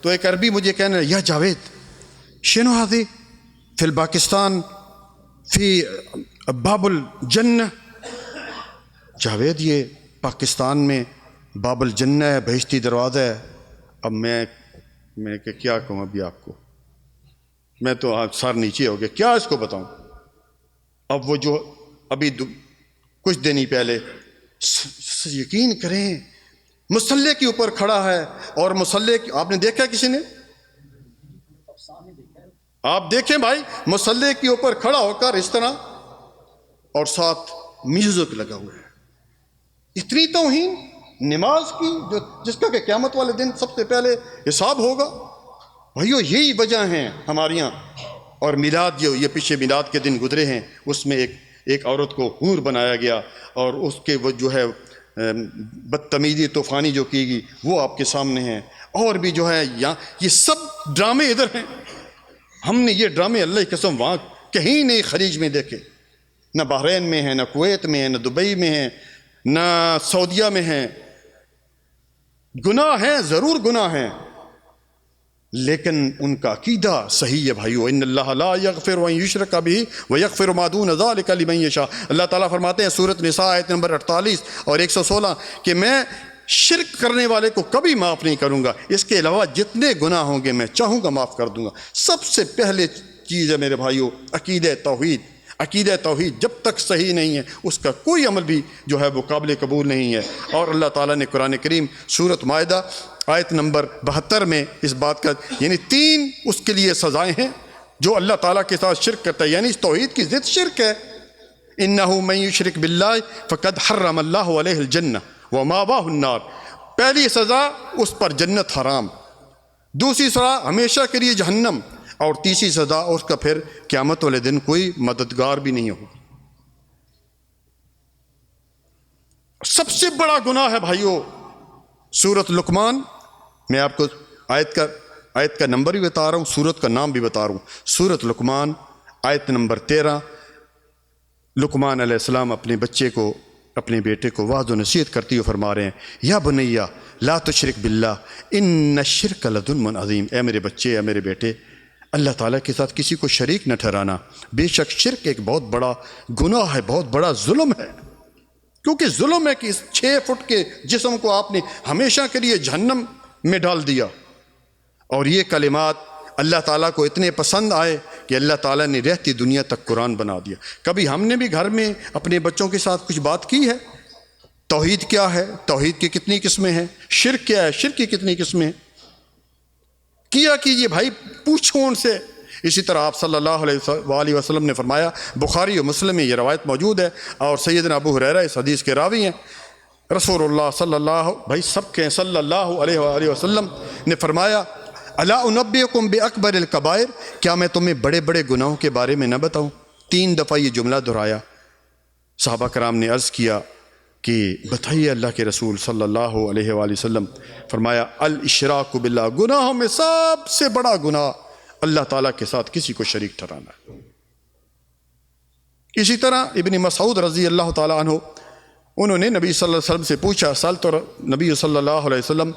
تو ایک عربی مجھے کہنا یا جاوید شنو هذه في الباکستان فی باب الجنہ، جاوید یہ پاکستان میں باب الجنہ ہے، بہشتی دروازہ ہے۔ اب میں کہ کیا کہوں ابھی آپ کو، میں تو سر نیچے ہو گیا، کیا اس کو بتاؤں۔ اب وہ جو ابھی کچھ دن ہی پہلے، یقین کریں مصلی کے اوپر کھڑا ہے، اور مصلی آپ نے دیکھا کسی نے؟ آپ دیکھیں بھائی، مصلی کے اوپر کھڑا ہو کر اس طرح، اور ساتھ میوزک لگا ہوا ہے۔ اتنی توہین نماز کی، جس کا کہ قیامت والے دن سب سے پہلے حساب ہوگا۔ بھائیو یہی وجہ ہیں ہمارے یہاں۔ اور میلاد، یہ پیچھے میلاد کے دن گزرے ہیں، اس میں ایک عورت کو حور بنایا گیا، اور اس کے وہ جو ہے بدتمیزی طوفانی جو کی گئی وہ آپ کے سامنے ہیں۔ اور بھی جو ہے یہاں یہ سب ڈرامے ادھر ہیں۔ ہم نے یہ ڈرامے اللہ کی قسم وہاں کہیں نہیں خلیج میں دیکھے، نہ بحرین میں ہیں، نہ کویت میں ہیں، نہ دبئی میں ہیں، نہ سعودیہ میں ہیں۔ گناہ ہیں، ضرور گناہ ہیں، لیکن ان کا عقیدہ صحیح ہے بھائیو۔ ان اللہ لا یغفر ان یشرک بہ ویغفر ما دون ذلک لمن یشاء۔ اللہ تعالیٰ فرماتے ہیں سورۃ نساء آیت نمبر 48 اور 116 کہ میں شرک کرنے والے کو کبھی معاف نہیں کروں گا، اس کے علاوہ جتنے گناہ ہوں گے میں چاہوں گا معاف کر دوں گا۔ سب سے پہلے چیز ہے میرے بھائیو عقیدہ توحید۔ عقیدہ توحید جب تک صحیح نہیں ہے اس کا کوئی عمل بھی جو ہے وہ قابل قبول نہیں ہے۔ اور اللہ تعالیٰ نے قرآن کریم سورۃ مائدہ آیت نمبر 72 میں اس بات کا یعنی 3 اس کے لیے سزائیں ہیں جو اللہ تعالیٰ کے ساتھ شرک کرتا ہے، یعنی اس توحید کی ضد شرک ہے۔ انہ من یشرک باللہ فقد حرم اللہ علیہ الجنہ ومأواہ النار۔ پہلی سزا اس پر جنت حرام، دوسری سزا ہمیشہ کے لیے جہنم، اور تیسری سزا اس کا پھر قیامت والے دن کوئی مددگار بھی نہیں ہوگا۔ سب سے بڑا گناہ ہے بھائیو سورۃ لقمان۔ میں آپ کو آیت کا نمبر بھی بتا رہا ہوں، سورت کا نام بھی بتا رہا ہوں۔ سورۃ لقمان آیت نمبر 13۔ لقمان علیہ السلام اپنے بچے کو، اپنے بیٹے کو وعظ و نصیحت کرتے ہوئے فرما رہے ہیں یا بنیہ لا تشرک باللہ ان الشرک لظلم عظیم۔ اے میرے بچے، اے میرے بیٹے، اللہ تعالیٰ کے ساتھ کسی کو شریک نہ ٹھہرانا، بے شک شرک ایک بہت بڑا گناہ ہے، بہت بڑا ظلم ہے۔ کیونکہ ظلم ہے کہ اس 6 فٹ کے جسم کو آپ نے ہمیشہ کے لیے جہنم میں ڈال دیا۔ اور یہ کلمات اللہ تعالیٰ کو اتنے پسند آئے کہ اللہ تعالیٰ نے رہتی دنیا تک قرآن بنا دیا۔ کبھی ہم نے بھی گھر میں اپنے بچوں کے ساتھ کچھ بات کی ہے؟ توحید کیا ہے؟ توحید کی کتنی قسمیں ہیں؟ شرک کیا ہے؟ شرک کی کتنی قسمیں ہیں؟ کیا کیجئے بھائی، پوچھو ان سے۔ اسی طرح آپ صلی اللہ علیہ وسلم نے فرمایا، بخاری و مسلم میں یہ روایت موجود ہے، اور سیدنا ابو ہریرہ اس حدیث کے راوی ہیں، رسول اللہ صلی اللہ بھائی سب کے صلی اللہ علیہ وآلہ وسلم نے فرمایا الا انبئکم باکبر الکبائر، کیا میں تمہیں بڑے بڑے گناہوں کے بارے میں نہ بتاؤں؟ 3 دفعہ یہ جملہ دہرایا۔ صحابہ کرام نے عرض کیا کہ بتائیے اللہ کے رسول صلی اللہ علیہ وآلہ وسلم۔ فرمایا الاشراک باللہ، گناہوں میں سب سے بڑا گناہ اللہ تعالیٰ کے ساتھ کسی کو شریک ٹھہرانا ہے۔ اسی طرح ابن مسعود رضی اللہ تعالیٰ عنہ، انہوں نے نبی صلی اللہ علیہ وسلم سے پوچھا، سألت نبی صلی اللہ علیہ وسلم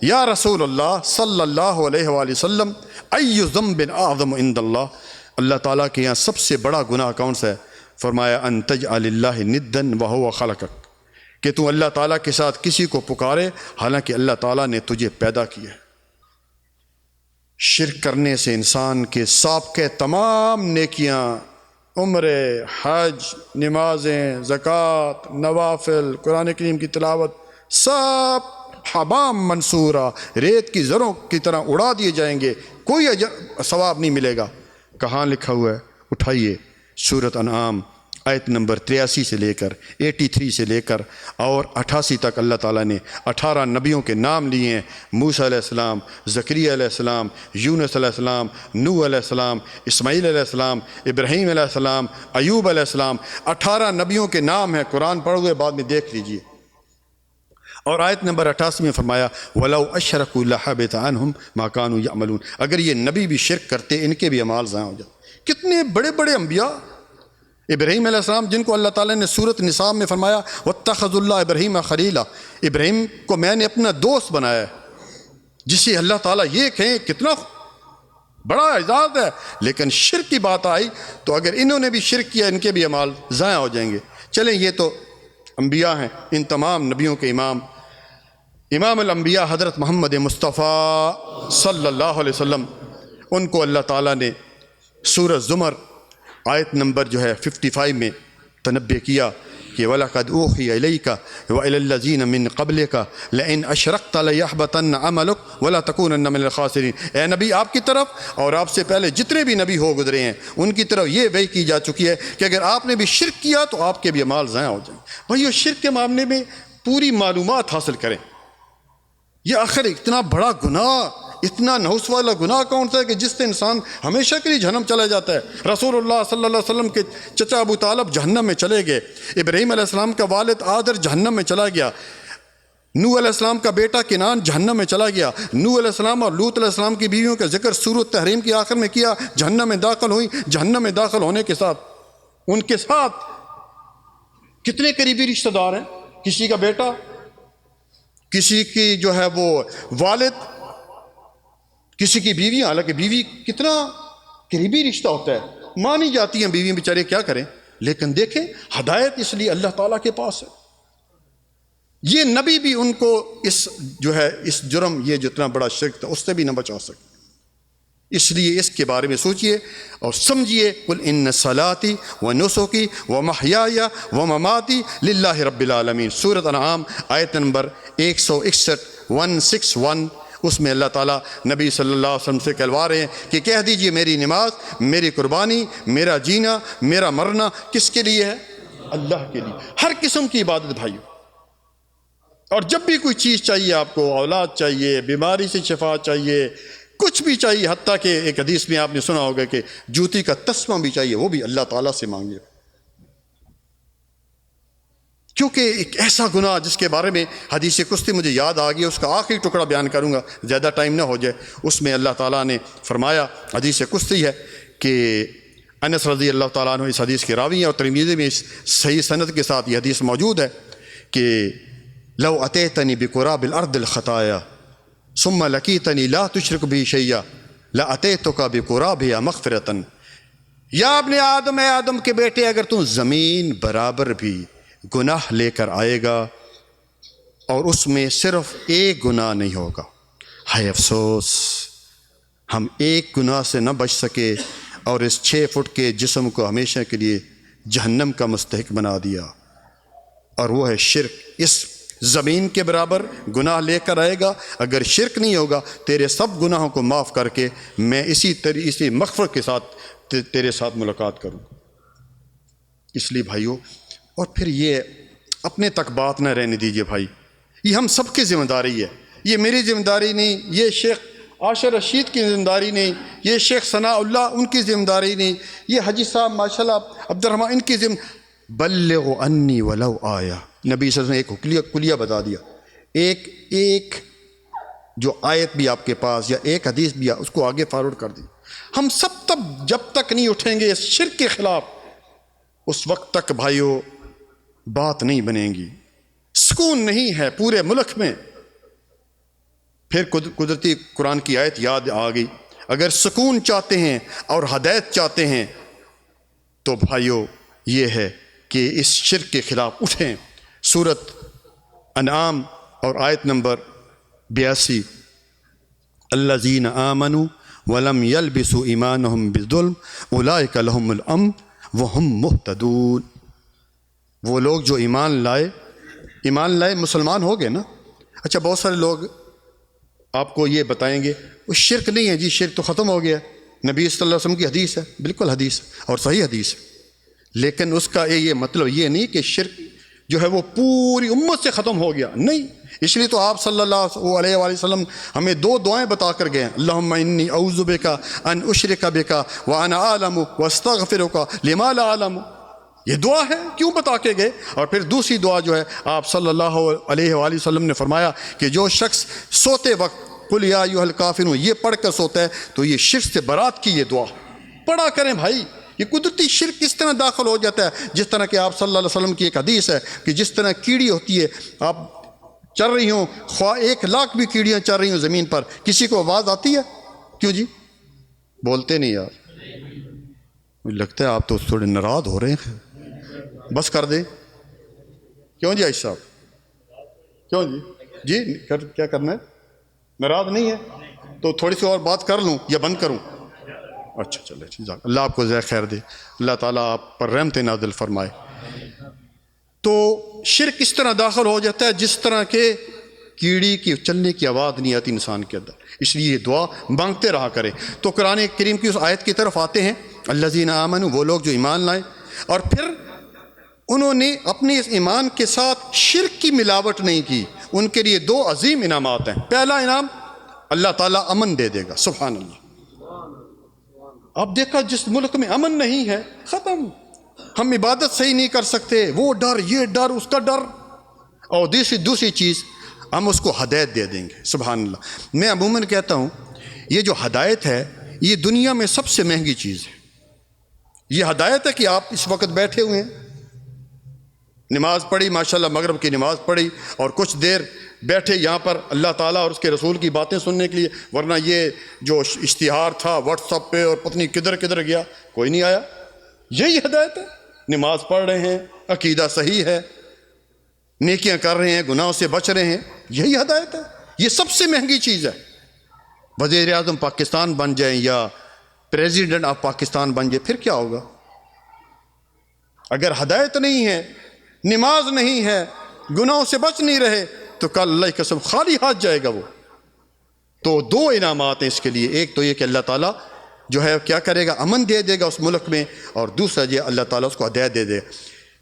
یا رسول اللہ صلی اللہ علیہ وآلہ وسلم ای ذنب اعظم عند اللہ، اللہ تعالیٰ کے یہاں سب سے بڑا گناہ کون سا ہے؟ فرمایا ان تجعل اللہ ندا وہو خلقک، کہ تو اللہ تعالیٰ کے ساتھ کسی کو پکارے حالانکہ اللہ تعالیٰ نے تجھے پیدا کیا ہے۔ شرک کرنے سے انسان کے سابقے تمام نیکیاں، عمرے، حج، نمازیں، زکوٰۃ، نوافل، قرآن کریم کی تلاوت، سب حبام منصورہ، ریت کی زروں کی طرح اڑا دیے جائیں گے، کوئی ثواب نہیں ملے گا۔ کہاں لکھا ہوا ہے؟ اٹھائیے سورۃ انعام آیت نمبر 83 سے لے کر 83 سے لے کر اور 88 تک اللہ تعالیٰ نے 18 نبیوں کے نام لیے ہیں، موسیٰ علیہ السلام، زکریا علیہ السلام، یونس علیہ السلام، نوح علیہ السلام، اسماعیل علیہ السلام، ابراہیم علیہ السلام، ایوب علیہ السلام۔ 18 نبیوں کے نام ہیں، قرآن پڑھ ہوئے بعد میں دیکھ لیجئے۔ اور آیت نمبر 88 میں فرمایا وَلَوْ أَشْرَكُوا لَحَبِطَ عَنْهُمْ مَا كَانُوا يَعْمَلُونَ، اگر یہ نبی بھی شرک کرتے ان کے بھی اعمال ضائع ہو جاتے۔ کتنے بڑے بڑے انبیاء، ابراہیم علیہ السلام جن کو اللہ تعالیٰ نے سورۃ نساء میں فرمایا وَاتَّخَذُوا اللَّهَ إِبْرَاهِيمَ خَلِيلًا، ابراہیم کو میں نے اپنا دوست بنایا ہے۔ جسے اللہ تعالیٰ یہ کہیں کتنا بڑا اعزاز ہے، لیکن شرک کی بات آئی تو اگر انہوں نے بھی شرک کیا ان کے بھی اعمال ضائع ہو جائیں گے۔ چلیں، یہ تو انبیاء ہیں، ان تمام نبیوں کے امام الانبیاء حضرت محمد مصطفیٰ صلی اللہ علیہ وسلم، ان کو اللہ تعالیٰ نے سورہ زمر آیت نمبر 55 میں تنبیہ کیا کہ وَلَقَدْ أُوحِيَ إِلَيْكَ وَإِلَى الَّذِينَ مِن قَبْلِكَ لَئِنْ أَشْرَكْتَ لَيَحْبَطَنَّ عَمَلُكَ وَلَا تَكُونَنَّ مِنَ الْخَاسِرِينَ۔ اے نبی، آپ کی طرف اور آپ سے پہلے جتنے بھی نبی ہو گزرے ہیں ان کی طرف یہ وحی کی جا چکی ہے کہ اگر آپ نے بھی شرک کیا تو آپ کے بھی اعمال ضائع ہو جائیں۔ بھائیو، شرک کے معاملے میں پوری معلومات حاصل کریں۔ یہ آخر اتنا بڑا گناہ، اتنا نحوس والا گناہ کون سا ہے کہ جس سے انسان ہمیشہ کے لیے جہنم چلا جاتا ہے؟ رسول اللہ صلی اللہ علیہ وسلم کے چچا ابو طالب جہنم میں چلے گئے، ابراہیم علیہ السلام کا والد آدر جہنم میں چلا گیا، نوح علیہ السلام کا بیٹا کنان جہنم میں چلا گیا، نوح علیہ السلام اور لوط علیہ السلام کی بیویوں کا ذکر سورۃ تحریم کے آخر میں کیا، جہنم میں داخل ہوئی۔ جہنم میں داخل ہونے کے ساتھ ان کے ساتھ کتنے قریبی رشتہ دار ہیں؟ کسی کا بیٹا، کسی کی وہ والد، کسی کی بیوی، حالانکہ بیوی کتنا قریبی رشتہ ہوتا ہے، مانی جاتی ہیں بیوی، بیچارے کیا کریں، لیکن دیکھیں ہدایت اس لیے اللہ تعالیٰ کے پاس ہے۔ یہ نبی بھی ان کو اس جرم، یہ جتنا بڑا شرک تھا اس سے بھی نہ بچا سکے۔ اس لیے اس کے بارے میں سوچئے اور سمجھیے، قل ان صلاتی و نسکی و محیای و مماتی للہ رب العالمین، سورۃ انعام آیت نمبر 161 اس میں اللہ تعالیٰ نبی صلی اللہ علیہ وسلم سے کہلوا رہے ہیں کہ کہہ دیجئے میری نماز، میری قربانی، میرا جینا، میرا مرنا کس کے لیے ہے؟ اللہ کے لیے۔ ہر قسم کی عبادت بھائیو، اور جب بھی کوئی چیز چاہیے آپ کو، اولاد چاہیے، بیماری سے شفا چاہیے، کچھ بھی چاہیے، حتیٰ کہ ایک حدیث میں آپ نے سنا ہوگا کہ جوتی کا تسمہ بھی چاہیے، وہ بھی اللہ تعالیٰ سے مانگیے، کیونکہ ایک ایسا گناہ جس کے بارے میں حدیث قدسی مجھے یاد آ گئی، اس کا آخری ٹکڑا بیان کروں گا، زیادہ ٹائم نہ ہو جائے۔ اس میں اللہ تعالیٰ نے فرمایا، حدیث قدسی ہے کہ انس رضی اللہ تعالیٰ عنہ اس حدیث کے راوی ہیں، اور ترمذی میں اس صحیح سند کے ساتھ یہ حدیث موجود ہے کہ لو اتیتنی بقراب الارض الخطایا ثم لقیتنی لا تشرک بی شیئا لاتیتک بقرابها مغفرۃ۔ یا ابن آدم، اے آدم کے بیٹے، اگر تم زمین برابر بھی گناہ لے کر آئے گا اور اس میں صرف ایک گناہ نہیں ہوگا، ہائے افسوس ہم ایک گناہ سے نہ بچ سکے اور اس 6 فٹ کے جسم کو ہمیشہ کے لیے جہنم کا مستحق بنا دیا، اور وہ ہے شرک۔ اس زمین کے برابر گناہ لے کر آئے گا، اگر شرک نہیں ہوگا تیرے سب گناہوں کو معاف کر کے میں اسی مغفرت کے ساتھ تیرے ساتھ ملاقات کروں۔ اس لیے بھائیو، اور پھر یہ اپنے تک بات نہ رہنے دیجیے بھائی، یہ ہم سب کی ذمہ داری ہے، یہ میری ذمہ داری نہیں، یہ شیخ عاشر رشید کی ذمہ داری نہیں، یہ شیخ ثناء اللہ ان کی ذمہ داری نہیں، یہ حاجی صاحب ماشاءاللہ عبد الرحمٰن ان کی ذمہ، بلغوا انی ولو آیا، نبی صلی اللہ علیہ وسلم نے ایک کلیہ بتا دیا، ایک جو آیت بھی آپ کے پاس یا ایک حدیث بھی اس کو آگے فارورڈ کر دی۔ ہم سب جب تک نہیں اٹھیں گے اس شرک کے خلاف، اس وقت تک بھائیو بات نہیں بنے گی، سکون نہیں ہے پورے ملک میں۔ پھر قدرتی قرآن کی آیت یاد آ گئی، اگر سکون چاہتے ہیں اور ہدایت چاہتے ہیں تو بھائیو یہ ہے کہ اس شرک کے خلاف اٹھیں۔ سورۃ انعام اور آیت نمبر 82، الذین آمنوا ولم یلبسوا ایمانہم بالظلم اولئک لہم الامن وہم مہتدون۔ وہ لوگ جو ایمان لائے مسلمان ہو گئے نا۔ اچھا، بہت سارے لوگ آپ کو یہ بتائیں گے وہ شرک نہیں ہے جی، شرک تو ختم ہو گیا، نبی صلی اللہ علیہ وسلم کی حدیث ہے، بالکل حدیث اور صحیح حدیث ہے، لیکن اس کا یہ مطلب یہ نہیں کہ شرک جو ہے وہ پوری امت سے ختم ہو گیا، نہیں۔ اس لیے تو آپ صلی اللہ علیہ وآلہ وسلم ہمیں 2 دعائیں بتا کر گئے ہیں، اللہم انی اعوذ بک ان اشرک بک وانا اعلم واستغفرک لما لا اعلم، یہ دعا ہے، کیوں بتا کے گئے؟ اور پھر دوسری دعا جو ہے آپ صلی اللہ علیہ وآلہ وسلم نے فرمایا کہ جو شخص سوتے وقت قل یا ایھا الکافرون یہ پڑھ کر سوتا ہے تو یہ شرک سے برات کی یہ دعا پڑھا کریں بھائی۔ یہ قدرتی شرک کس طرح داخل ہو جاتا ہے، جس طرح کہ آپ صلی اللہ علیہ وسلم کی ایک حدیث ہے کہ جس طرح کیڑی ہوتی ہے، آپ چل رہی ہوں، خواہ 1,00,000 بھی کیڑیاں چل رہی ہوں زمین پر، کسی کو آواز آتی ہے؟ کیوں جی بولتے نہیں یار؟ مجھے لگتا ہے آپ تو تھوڑے ناراض ہو رہے ہیں، بس کر دیں۔ کیوں جی عائشہ صاحب، کیوں جی کیا کرنا ہے؟ ناراض نہیں ہے تو تھوڑی سی اور بات کر لوں یا بند کروں؟ اچھا چلے جزاک اللہ، آپ کو زیادہ خیر دے، اللہ تعالیٰ آپ پر رحمت نازل فرمائے۔ تو شرک اس طرح داخل ہو جاتا ہے جس طرح کہ کیڑی کی چلنے کی آواز نہیں آتی انسان کے اندر، اس لیے یہ دعا مانگتے رہا کریں۔ تو قرآن کریم کی اس آیت کی طرف آتے ہیں، الذین آمنوا، وہ لوگ جو ایمان لائے اور پھر انہوں نے اپنے اس ایمان کے ساتھ شرک کی ملاوٹ نہیں کی، ان کے لیے 2 عظیم انعامات ہیں۔ پہلا انعام، اللہ تعالیٰ امن دے دے گا، سبحان اللہ۔ اب دیکھا جس ملک میں امن نہیں ہے، ختم، ہم عبادت صحیح نہیں کر سکتے، وہ ڈر، یہ ڈر، اس کا ڈر، اور دوسری چیز ہم اس کو ہدایت دے دیں گے، سبحان اللہ۔ میں عموماً کہتا ہوں یہ جو ہدایت ہے یہ دنیا میں سب سے مہنگی چیز ہے۔ یہ ہدایت ہے کہ آپ اس وقت بیٹھے ہوئے ہیں، نماز پڑھی ماشاءاللہ، مغرب کی نماز پڑھی اور کچھ دیر بیٹھے یہاں پر اللہ تعالیٰ اور اس کے رسول کی باتیں سننے کے لیے، ورنہ یہ جو اشتہار تھا واٹس ایپ پہ اور پتہ نہیں کدھر گیا، کوئی نہیں آیا۔ یہی ہدایت ہے، نماز پڑھ رہے ہیں، عقیدہ صحیح ہے، نیکیاں کر رہے ہیں، گناہوں سے بچ رہے ہیں، یہی ہدایت ہے۔ یہ سب سے مہنگی چیز ہے۔ وزیر اعظم پاکستان بن جائیں یا پریزیڈنٹ آف پاکستان بن جائے، پھر کیا ہوگا؟ اگر ہدایت نہیں ہے، نماز نہیں ہے، گناہوں سے بچ نہیں رہے، تو کل اللہ کی قسم خالی ہاتھ جائے گا وہ۔ تو 2 انعامات ہیں اس کے لیے، ایک تو یہ کہ اللہ تعالیٰ جو ہے کیا کرے گا، امن دے دے گا اس ملک میں، اور دوسرا یہ اللہ تعالیٰ اس کو ہدایت دے دے۔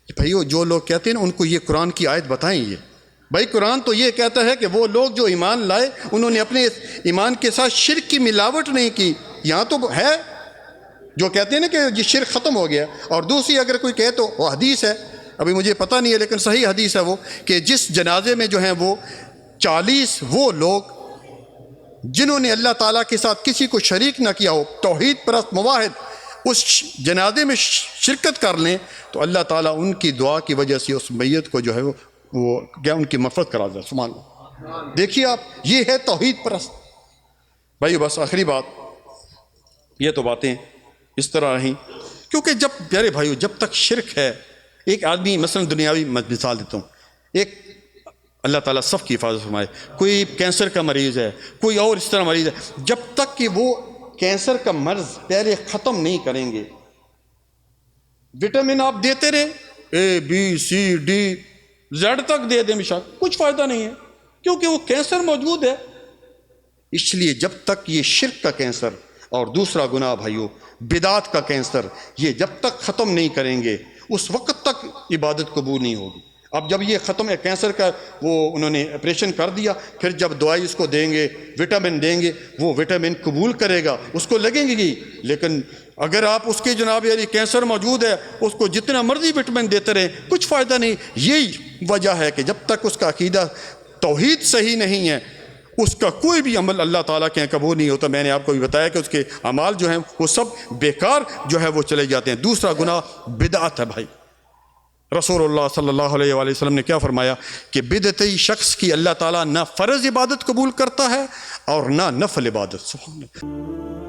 بھائیو جو لوگ کہتے ہیں نا، ان کو یہ قرآن کی آیت بتائیں، یہ بھائی قرآن تو یہ کہتا ہے کہ وہ لوگ جو ایمان لائے انہوں نے اپنے ایمان کے ساتھ شرک کی ملاوٹ نہیں کی۔ یہاں تو ہے جو کہتے ہیں نا کہ یہ شرک ختم ہو گیا، اور دوسری اگر کوئی کہے تو وہ حدیث ہے، ابھی مجھے پتہ نہیں ہے لیکن صحیح حدیث ہے وہ، کہ جس جنازے میں جو ہیں وہ 40 وہ لوگ جنہوں نے اللہ تعالیٰ کے ساتھ کسی کو شریک نہ کیا ہو، توحید پرست موحد، اس جنازے میں شرکت کر لیں تو اللہ تعالیٰ ان کی دعا کی وجہ سے اس میت کو جو ہے وہ کیا ان کی مغفرت کرا دے، سبحان اللہ۔ دیکھیے آپ، یہ ہے توحید پرست۔ بھائی بس آخری بات، یہ تو باتیں اس طرح رہیں کیونکہ جب پیارے بھائیو جب تک شرک ہے، ایک آدمی مثلا دنیاوی مثال دیتا ہوں، ایک اللہ تعالیٰ سب کی حفاظت فرمائے، کوئی کینسر کا مریض ہے، کوئی اور اس طرح مریض ہے، جب تک کہ وہ کینسر کا مرض پہلے ختم نہیں کریں گے، وٹامن آپ دیتے رہے، اے بی سی ڈی زیڈ تک دے دیں بشک، کچھ فائدہ نہیں ہے کیونکہ وہ کینسر موجود ہے۔ اس لیے جب تک یہ شرک کا کینسر اور دوسرا گناہ بھائیو بدعت کا کینسر، یہ جب تک ختم نہیں کریں گے اس وقت تک عبادت قبول نہیں ہوگی۔ اب جب یہ ختم ہے کینسر کا، وہ انہوں نے آپریشن کر دیا، پھر جب دوائی اس کو دیں گے، وٹامن دیں گے، وہ وٹامن قبول کرے گا، اس کو لگیں گی، لیکن اگر آپ اس کے جناب یعنی کینسر موجود ہے، اس کو جتنا مرضی وٹامن دیتے رہیں کچھ فائدہ نہیں۔ یہی وجہ ہے کہ جب تک اس کا عقیدہ توحید صحیح نہیں ہے، اس کا کوئی بھی عمل اللہ تعالیٰ کے یہاں قبول نہیں ہوتا۔ میں نے آپ کو بھی بتایا کہ اس کے اعمال جو ہیں وہ سب بیکار جو ہے وہ چلے جاتے ہیں۔ دوسرا گناہ بدعت ہے بھائی۔ رسول اللہ صلی اللہ علیہ وآلہ وسلم نے کیا فرمایا کہ بدعتی شخص کی اللہ تعالیٰ نہ فرض عبادت قبول کرتا ہے اور نہ نفل عبادت، سبحان اللہ۔